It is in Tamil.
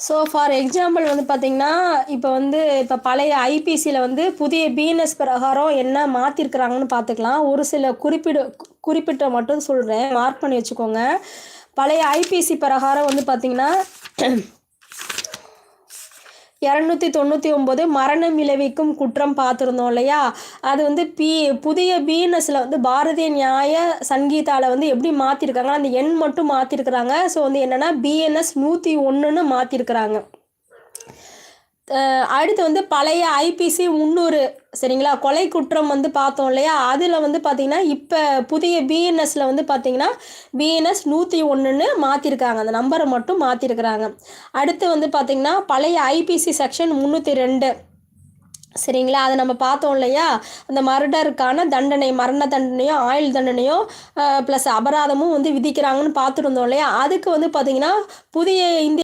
ஸோ ஃபார் எக்ஸாம்பிள் வந்து பார்த்தீங்கன்னா, இப்போ பழைய ஐபிசியில வந்து புதிய பிஎன்எஸ் பிரகாரம் என்ன மாத்திருக்கிறாங்கன்னு பார்த்துக்கலாம். ஒரு சில குறிப்பிட்ட மட்டும் சொல்றேன். மார்க் பண்ணி வச்சுக்கோங்க. பழைய ஐபிசி பிரகாரம் வந்து பார்த்தீங்கன்னா, 299 மரணம் விளைவிக்கும் குற்றம் பார்த்துருந்தோம் இல்லையா? அது வந்து புதிய பிஎன்எஸ்ல வந்து பாரதிய நியாய சங்கீதால வந்து எப்படி மாத்திருக்காங்கன்னா, அந்த எண் மட்டும் மாத்திருக்கிறாங்க. ஸோ வந்து என்னன்னா பிஎன்எஸ் 101ன்னு மாத்திருக்கிறாங்க. அடுத்து வந்து பழைய ஐபிசி 300 சரிங்களா? கொலை குற்றம் வந்து பார்த்தோம் இல்லையா? அதில் வந்து பார்த்தீங்கன்னா, இப்போ புதிய பிஎன்எஸ்ல வந்து பார்த்தீங்கன்னா, பிஎன்எஸ் 101ன்னு மாற்றிருக்காங்க. அந்த நம்பரை மட்டும் மாற்றிருக்கிறாங்க. அடுத்து வந்து பார்த்தீங்கன்னா, பழைய ஐபிசி செக்ஷன் 302 சரிங்களா? அதை நம்ம பார்த்தோம் இல்லையா? அந்த மர்டருக்கான தண்டனை, மரண தண்டனையோ ஆயுள் தண்டனையோ ப்ளஸ் அபராதமும் வந்து விதிக்கிறாங்கன்னு பார்த்துருந்தோம் இல்லையா? அதுக்கு வந்து பார்த்தீங்கன்னா, புதிய இந்திய